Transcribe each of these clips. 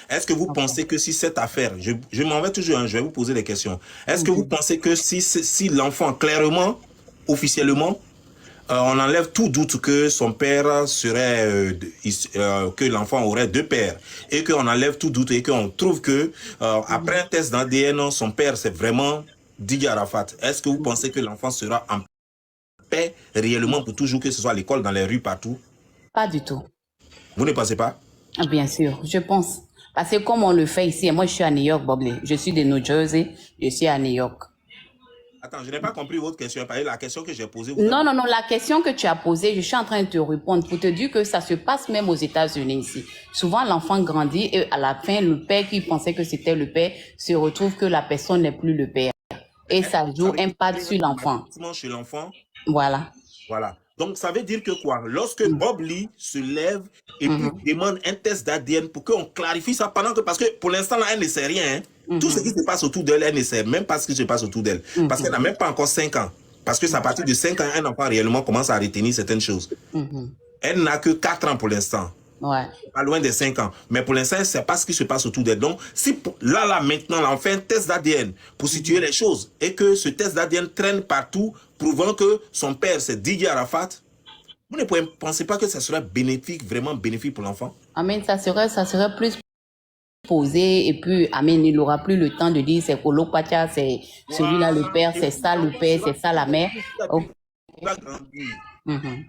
Est-ce que vous Ok. pensez que si cette affaire, je m'en vais toujours, hein, je vais vous poser des questions. Est-ce que vous Mhm. pensez que si l'enfant, clairement, officiellement, on enlève tout doute que son père serait, que l'enfant aurait deux pères, et qu'on enlève tout doute et qu'on trouve que, après Mhm. un test d'ADN, son père, c'est vraiment Didier Arafat. Est-ce que vous Mhm. pensez que l'enfant sera en paix réellement pour toujours, que ce soit à l'école, dans les rues, partout? Pas du tout. Vous ne pensez pas? Ah, bien sûr, je pense. Parce que comme on le fait ici, et moi je suis à New York, Bobley. Je suis de New Jersey, je suis à New York. Attends, je n'ai pas compris votre question. La question que j'ai posée, vous avez... Non, non, non, la question que tu as posée, je suis en train de te répondre pour te dire que ça se passe même aux États-Unis ici. Souvent, l'enfant grandit et à la fin, le père qui pensait que c'était le père se retrouve que la personne n'est plus le père. Et ça Ça joue veut un dire impact qu'il y a un sur l'enfant. traumatisme chez l'enfant. Voilà. Voilà. Donc, ça veut dire que quoi? Lorsque Mhm. Bob Lee se lève et puis Mhm. demande un test d'ADN pour qu'on clarifie ça pendant que, parce que pour l'instant, là, elle ne sait rien, hein. Tout ce qui Mhm. se passe autour d'elle, elle ne sait même pas ce qui se passe autour d'elle. Parce qu'elle n'a Mhm. même pas encore 5 ans. Parce que c'est à partir de 5 ans, un enfant réellement commence à retenir certaines choses. Mhm. Elle n'a que 4 ans pour l'instant. Ouais. Pas loin des 5 ans. Mais pour l'instant, elle ne sait pas ce qui se passe autour d'elle. Donc, si là, maintenant, là, on fait un test d'ADN pour situer Mhm. les choses et que ce test d'ADN traîne partout, prouvant que son père, c'est Didier Arafat, vous ne pensez pas que ça serait bénéfique, vraiment bénéfique pour l'enfant? Amen, ça serait plus posé et puis, amen, il n'aura plus le temps de dire c'est Kolo Pacha, c'est celui-là le Voilà. père, Et c'est puis ça le l'enfant père, sera c'est ça la mère. petit à Ok. petit, il va grandir. Mhm.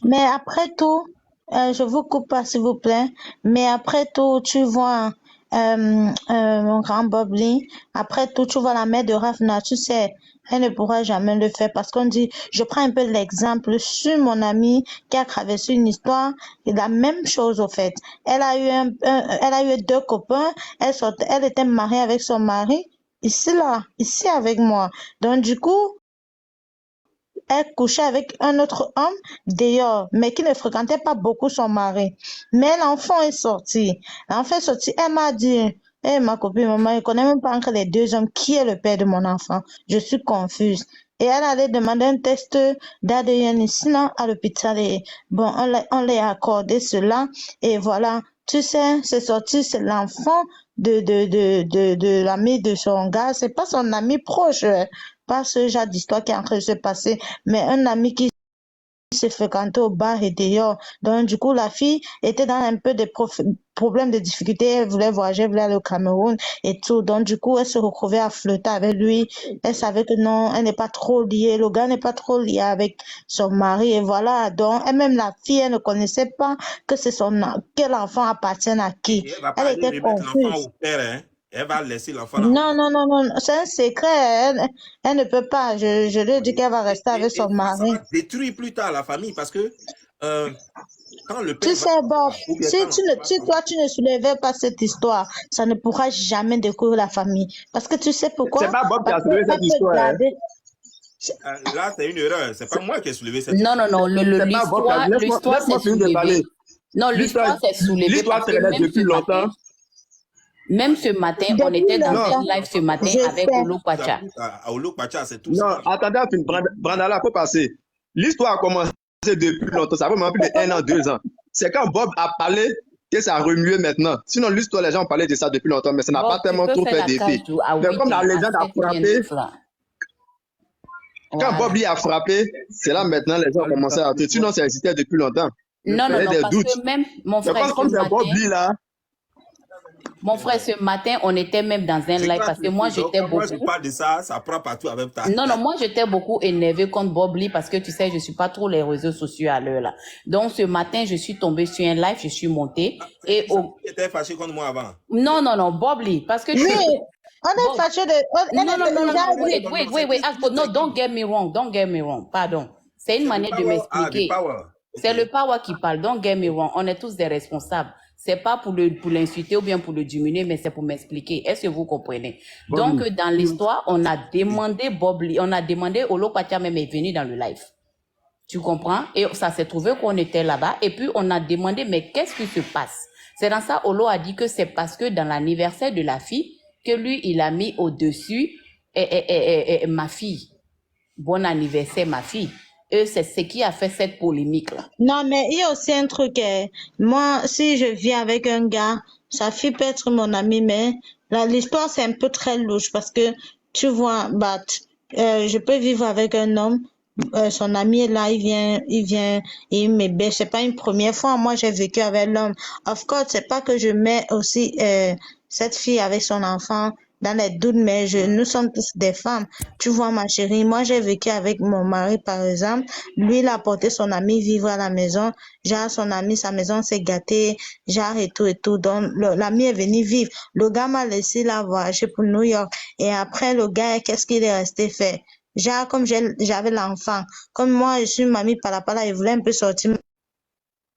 Mais après tout, je vous coupe pas s'il vous plaît, mais après tout, tu vois, mon grand Bobby, après tout, tu vois la mère de Rafna, tu sais, elle ne pourra jamais le faire parce qu'on dit, je prends un peu l'exemple sur mon amie qui a traversé une histoire, et la même chose au fait. Elle a eu elle a eu deux copains, elle était mariée avec son mari, ici là, ici avec moi. Donc du coup, elle couchait avec un autre homme dehors, mais qui ne fréquentait pas beaucoup son mari. Mais l'enfant est sorti. L'enfant est sorti. Elle m'a dit, eh, ma copine, maman, je ne connais même pas entre les deux hommes qui est le père de mon enfant. Je suis confuse. Et elle allait demander un test d'ADN ici, là, à l'hôpital. Et bon, on l'a accordé cela. Et voilà. Tu sais, c'est sorti, c'est l'enfant de l'ami de son gars. C'est pas son ami proche. Pas ce genre d'histoire qui est en train de se passer, mais un ami qui se fréquentait au bar et dehors. Donc, du coup, la fille était dans un peu de problèmes de difficultés. Elle voulait voyager, elle voulait aller au Cameroun et tout. Donc, du coup, elle se retrouvait à flirter avec lui. Elle savait que non, elle n'est pas trop liée. Le gars n'est pas trop lié avec son mari. Et voilà. Donc, elle-même, la fille, elle ne connaissait pas que c'est quel enfant appartient à qui. Et elle ne va pas Elle aller était remettre l'enfant confuse. au père, hein. Elle va laisser l'enfant là. Non, non, non, non, c'est un secret. Elle ne peut pas. Je lui ai dit qu'elle va rester avec son Et ça va mari. détruire plus tard la famille parce que euh, quand le Tu père va, sais, Bob, ou bien quand l'enfant va si toi, tu ne soulevais pas cette histoire, ça ne pourra jamais découvrir la famille. Parce que tu sais C'est pourquoi? pas Bob qui Parce a soulevé qu'elle cette peut histoire. Hein. garder. là, c'est une erreur. C'est pas C'est moi qui ai soulevé cette Non, non, histoire. non, c'est pas Bob qui a... l'histoire s'est Laisse-moi finir de parler. soulevée. Non, L'histoire l'histoire s'est soulevée l'histoire parce que traînait depuis longtemps. même ce matin, on Depuis était dans Non, un longtemps, live ce matin je avec sais. Olo Pacha. À Olo Pacha, c'est tout ça. non, attendez, Brandala, faut passer. L'histoire a commencé depuis longtemps. Ça fait maintenant plus de 1 an, 2 ans. C'est quand Bob a parlé que ça a remué maintenant. Sinon, l'histoire, les gens ont parlé de ça depuis longtemps, mais ça n'a pas Bob, tu tellement peux trop faire fait la d'effet. cage à Mais 8 comme la ans, à légende a 7 ou bien frappé, 9 là. quand Bob Voilà. Lee a frappé, c'est là maintenant les gens ont commencé à... Sinon, ça existait depuis longtemps. Non, Il y non, avait non, des parce doutes. que même mon Mais frère comme c'est Bob Lee là, ce matin, on était même dans un Je live crache parce que le moi, feu. Donc, j'étais quand moi je beaucoup. parle de ça, ça prend partout en même temps. Non, non, moi, j'étais beaucoup énervée contre Bob Lee parce que tu sais, je suis pas trop les réseaux sociaux à l'heure là. Donc, ce matin, je suis tombée sur un live, je suis montée C'est et qui ça qui était fâché contre moi avant? non, non, non, Bob Lee, parce que Oui, on est Bob, fâché de. Elle non, non, était, non, non, non, j'ai wait, dit, wait, C'est wait, wait, qui? no, C'est qui? don't get me wrong, pardon. C'est une C'est du manière de power. Ah, du m'expliquer. power. Ok. C'est le power qui parle, don't get me wrong. On est tous des responsables. C'est pas pour l'insulter ou bien pour le diminuer, mais c'est pour m'expliquer. Est-ce que vous comprenez? Bob Donc, Lee. dans l'histoire, on a demandé Bob Lee, on a demandé Olo Pacha même est venu dans le live. Tu comprends? Et ça s'est trouvé qu'on était là-bas. Et puis, on a demandé, mais qu'est-ce qui se passe? C'est dans ça, Olo a dit que c'est parce que dans l'anniversaire de la fille, que lui, il a mis au-dessus ma fille. Bon anniversaire, ma fille. Et c'est ce qui a fait cette polémique-là. Non, mais il y a aussi un truc. Moi, si je vis avec un gars, sa fille peut être mon amie, mais l'histoire, c'est un peu très louche parce que, tu vois, je peux vivre avec un homme, son ami est là, il me baisse. C'est pas une première fois. Moi, j'ai vécu avec l'homme. Of course, c'est pas que je mets aussi cette fille avec son enfant dans les doutes, mais nous sommes tous des femmes. Tu vois, ma chérie, moi, j'ai vécu avec mon mari, par exemple. Lui, il a porté son ami vivre à la maison. Genre, son ami, sa maison s'est gâtée, genre, et tout, et tout. Donc, l'ami est venu vivre. Le gars m'a laissé là voyager pour New York. Et après, le gars, qu'est-ce qu'il est resté faire? Genre, comme j'avais l'enfant, comme moi, je suis mamie pala, il voulait un peu sortir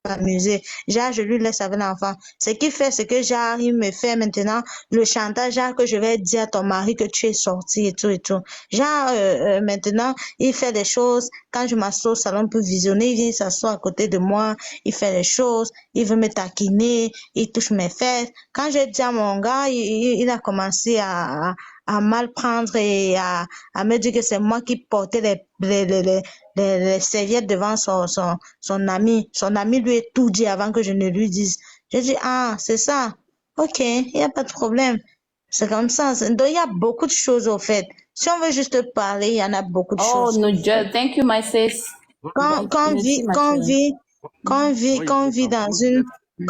m'amuser. Genre, je lui laisse avec l'enfant. Ce qu'il fait, c'est que genre, il me fait maintenant le chantage, genre, que je vais dire à ton mari que tu es sorti et tout et tout. Genre, maintenant, il fait des choses. Quand je m'assois au salon pour visionner, il vient s'asseoir à côté de moi, il fait des choses, il veut me taquiner, il touche mes fesses. Quand je dis à mon gars, il a commencé à mal prendre et à me dire que c'est moi qui portais les serviettes devant son ami. Son ami lui a tout dit avant que je ne lui dise. J'ai dit, ah, c'est ça. Ok, il n'y a pas de problème. C'est comme ça. Donc, il y a beaucoup de choses au fait. Si on veut juste parler, il y en a beaucoup de Oh, choses. no, thank you, my sis. Quand Merci, ma chérie.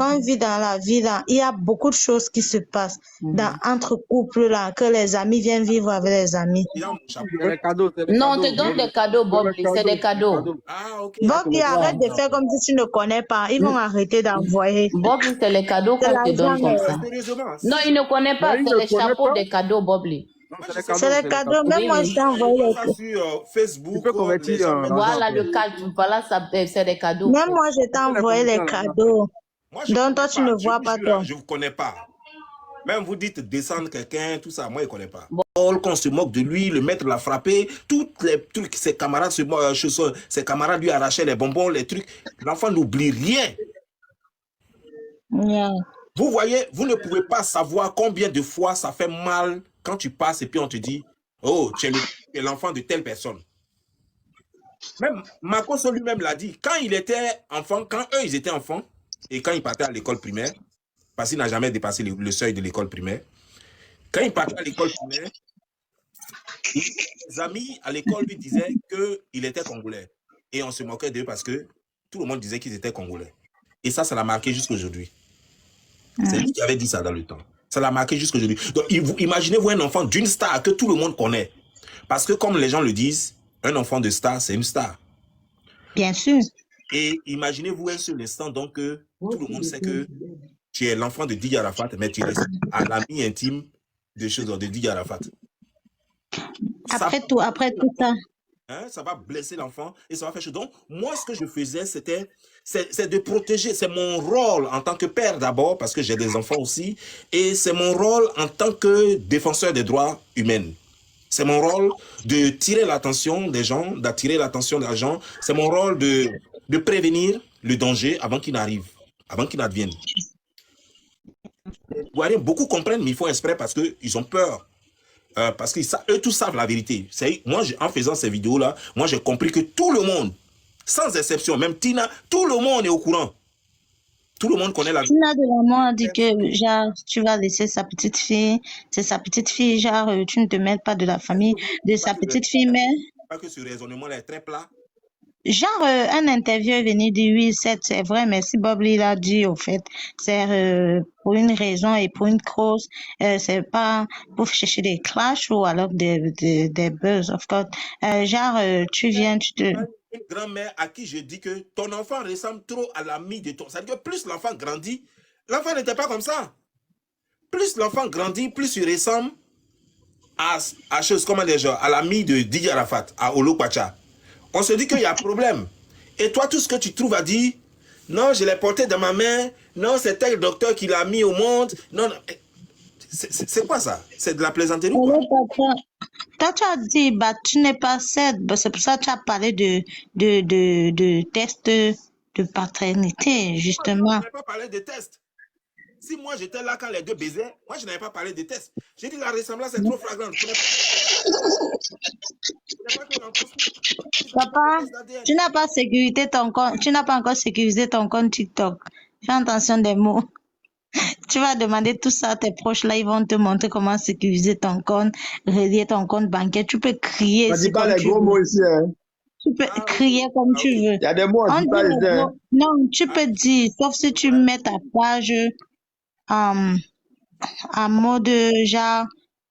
on vit dans la vie là, il y a beaucoup de choses qui se passent entre couples là, que les amis viennent vivre avec les amis. Il a mon chapeau. C'est les cadeaux, c'est les Non, on cadeaux. te donne des cadeaux, Bobby. C'est des cadeaux. Ah, ok. Bobby, arrête de Ouais. faire comme si tu ne connais pas. Ils vont arrêter d'envoyer. Bobby, c'est les cadeaux C'est qu'on te donne l'argent. comme ça. Sérieusement. Non, il ne connaît pas. Mais il C'est ne les connaît chapeaux pas. des cadeaux, Bobby. Non, Moi, c'est je les sais cadeaux. C'est les c'est les cadeaux. cadeaux. Même Oui, moi, oui. je t'ai envoyé vois les ça sur Facebook. Tu peux convertir Les gens en mettent argent Voilà après. le cadre. Voilà, c'est des cadeaux. Même moi, je t'ai Tu peux les envoyé les convertir en argent. cadeaux. Moi, je Donc, ne toi, connais tu ne pas. Je vois vous pas, jure, toi. je ne vous connais pas. Même vous dites descendre quelqu'un, tout ça, moi, je ne connais pas. Qu'on se moque de lui, le maître l'a frappé, tous les trucs, ses camarades ses camarades lui arrachaient les bonbons, les trucs. L'enfant n'oublie rien. Yeah. Vous voyez, vous ne pouvez pas savoir combien de fois ça fait mal quand tu passes et puis on te dit, oh, tu es l'enfant de telle personne. Même Makoso lui-même l'a dit, quand il était enfant, quand eux, ils étaient enfants, et quand ils partaient à l'école primaire, parce qu'il n'a jamais dépassé le seuil de l'école primaire, quand il partait à l'école primaire, ses amis à l'école lui disaient qu'il était congolais. Et on se moquait d'eux parce que tout le monde disait qu'ils étaient congolais. Et ça l'a marqué jusqu'à aujourd'hui. C'est lui qui avait dit ça dans le temps. Ça l'a marqué jusqu'à aujourd'hui. Donc, imaginez-vous un enfant d'une star que tout le monde connaît. Parce que comme les gens le disent, un enfant de star, c'est une star. Bien sûr. Et imaginez-vous un seul instant donc que tout le monde sait que tu es l'enfant de Didier Arafat, mais tu es à l'ami intime de Didier Arafat. Après tout ça. Hein, ça va blesser l'enfant et ça va faire chose. Donc, moi, ce que je faisais, c'est de protéger. C'est mon rôle en tant que père d'abord, parce que j'ai des enfants aussi, et c'est mon rôle en tant que défenseur des droits humains. C'est mon rôle de tirer l'attention des gens, d'attirer l'attention des gens. C'est mon rôle de prévenir le danger avant qu'il n'arrive, avant qu'il n'advienne. Vous voyez, beaucoup comprennent, mais ils font exprès parce qu'ils ont peur. Parce qu'eux tous savent la vérité. Moi, en faisant ces vidéos-là, moi, j'ai compris que tout le monde, sans exception, même Tina, tout le monde est au courant. Tout le monde connaît la vérité. Tina de l'amour a dit que, genre, tu vas laisser sa petite fille. C'est sa petite fille, genre, tu ne te mêles pas de la famille de sa petite fille, mais... Pas que ce raisonnement-là est très plat. Genre, un interview est venu dire oui, c'est vrai, mais si Bob Lee l'a dit, au fait, c'est pour une raison et pour une cause, c'est pas pour chercher des clashs ou alors des buzz, of course. Tu viens, tu te... Une grand-mère à qui je dis que ton enfant ressemble trop à l'ami de ton... C'est-à-dire que plus l'enfant grandit, l'enfant n'était pas comme ça. Plus l'enfant grandit, plus il ressemble à chose comme à l'ami de Didier Arafat, à Olo Kwacha. On se dit qu'il y a problème. Et toi, tout ce que tu trouves à dire, non, je l'ai porté dans ma main, non, c'est tel docteur qui l'a mis au monde, non, c'est quoi ça? C'est de la plaisanterie ou quoi? Toi, tu as dit, bah, tu n'es pas cède, c'est pour ça que tu as parlé de test de paternité, justement. Je n'avais pas parlé de test. Si moi j'étais là quand les deux baisaient, moi je n'avais pas parlé de test. J'ai dit la ressemblance est trop flagrante. Papa, tu n'as pas sécurisé ton compte, tu n'as pas encore sécurisé ton compte TikTok. Fais attention des mots. Tu vas demander tout ça à tes proches là, ils vont te montrer comment sécuriser ton compte, relier ton compte bancaire. Tu peux crier On ici dit pas comme les tu gros veux. mots ici. Hein. Tu peux crier comme tu veux. Il y a des mots, on On dit dit pas les ici. Hein. gros- Non, tu peux dire, sauf si tu mets ta page en mode genre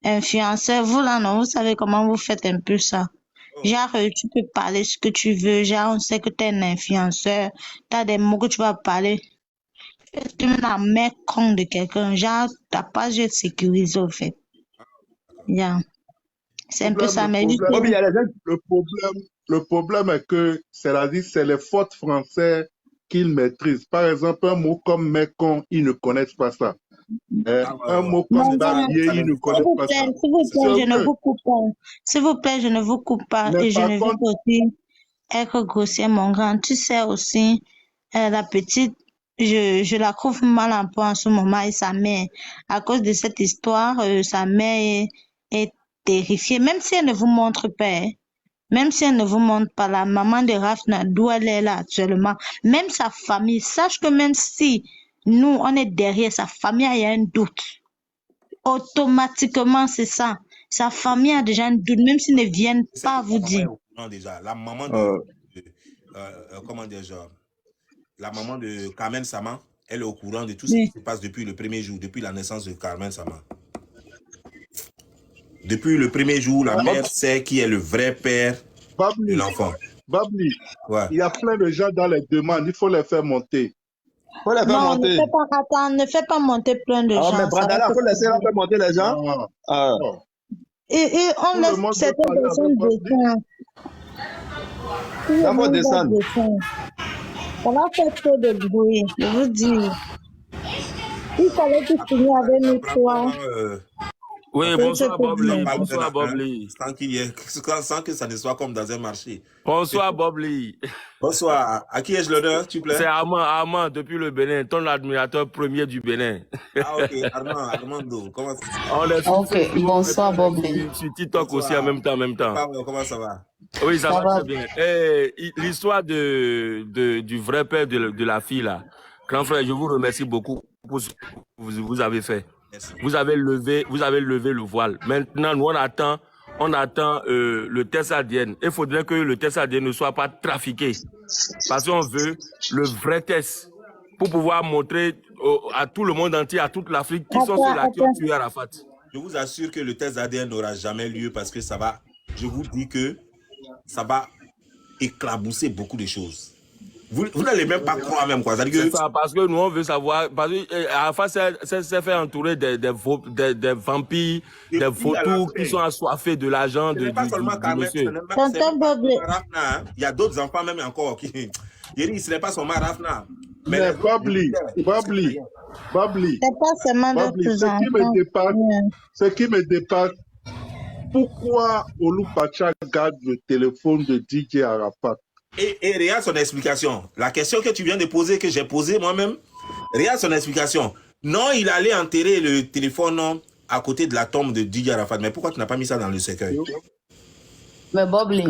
influenceur. Vous là, non, vous savez comment vous faites un peu ça. Genre, tu peux parler ce que tu veux. Genre, on sait que tu es un influenceur. Tu as des mots que tu vas parler. Tu mets la main con de quelqu'un. Genre, ta page est sécurisée au fait. Yeah. C'est un peu ça, mais juste. Bobby, il y a les gens. Le problème est que, c'est-à-dire, c'est les fautes français qu'ils maîtrisent. Par exemple, un mot comme mécon, ils ne connaissent pas ça. Un mot comme barbier, ils ne connaissent pas ça. S'il vous plaît, je ne Sérieux. vous coupe pas. S'il vous plaît, je ne vous coupe pas. Mais Et je par ne veux contre, pas aussi être grossier, mon grand. Tu sais aussi, la petite, je la trouve mal en point en ce moment et sa mère, à cause de cette histoire, sa mère est terrifiée. Même si elle ne vous montre pas, hein, même si elle ne vous montre pas, la maman de Rafna, d'où elle est là actuellement, même sa famille, sache que même si nous, on est derrière sa famille, il y a un doute. Automatiquement, c'est ça. Sa famille a déjà un doute, même s'ils ne viennent pas vous dire. Non, déjà, la maman comment dire, genre, la maman de Carmen Sama, elle est au courant de tout ce qui se passe depuis le premier jour, depuis la naissance de Carmen Sama. Depuis le premier jour, la mère sait qui est le vrai père de l'enfant. Babli, Ouais. il y a plein de gens dans les demandes, il faut les faire monter. Faut les faire Non, monter. ne fais pas monter plein de gens. Mais ça Brandala, va faut te laisser faire monter les gens. Ah. Et on Tout le laisse monde veut certaines parler personnes avec descendre. Tout le Ça va monde va descendre. descendre. Ça va faire trop de bruit, je vous dis. Il fallait que tu finisses avec nous trois. Oui, C'est bonsoir ce que Bob Lee, dit. bonsoir Bob Lee. Sans que ça ne soit comme dans un marché. Bonsoir Bob Lee. Bonsoir. À qui ai-je l'honneur, s'il vous plaît? C'est Armand depuis le Bénin, ton admirateur premier du Bénin. Ah, ok, Armando, comment ça va? On est Ok, bonsoir Bob Lee. sur TikTok aussi en même temps. Comment ça va? Oui, ça Ça va va. très bien. Et l'histoire du vrai père de la fille là, grand frère, je vous remercie beaucoup pour ce que vous avez fait. Merci. Vous avez levé le voile. Maintenant, nous, on attend le test ADN. Il faudrait que le test ADN ne soit pas trafiqué. Parce qu'on veut le vrai test pour pouvoir montrer à tout le monde entier, à toute l'Afrique, qui sont ceux-là qui ont tué Arafat. Je vous assure que le test ADN n'aura jamais lieu parce que ça va, je vous dis que ça va éclabousser beaucoup de choses. Vous n'allez même pas croire même quoi. C'est ça, parce que nous on veut savoir, parce que Arafat s'est fait entourer des vampires, des vautours qui sont assoiffés de l'argent du monsieur. Il y a d'autres enfants même encore qui... Ce n'est pas seulement Rafna. Mais Babli, C'est pas seulement d'autres enfants. ce qui me dépasse, pourquoi Olupacha garde le téléphone de DJ Arafat? Et regarde son explication. La question que tu viens de poser, que j'ai posée moi-même, regarde son explication. Non, il allait enterrer le téléphone à côté de la tombe de DJ Arafat. Mais pourquoi tu n'as pas mis ça dans le cercueil? Mais Bob Lee.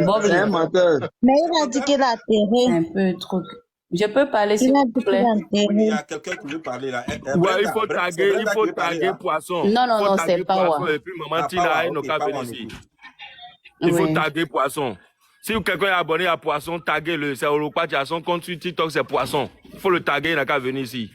Bob C'est un Lee. menteur. Mais il a dit qu'il a C'est enterré. un peu truc. Je peux parler s'il Il a vous dit qu'il plaît? a Il y enterré. a quelqu'un qui veut parler là. Ouais, il faut taguer Poisson. Non, c'est pas Poisson. ouais. Et puis Maman Tina, elle n'a qu'à venir ici. Il faut taguer Poisson. Si quelqu'un est abonné à Poisson, taguez-le. C'est Olopacha, son compte sur TikTok, c'est Poisson. Il faut le taguer, il n'a qu'à venir ici.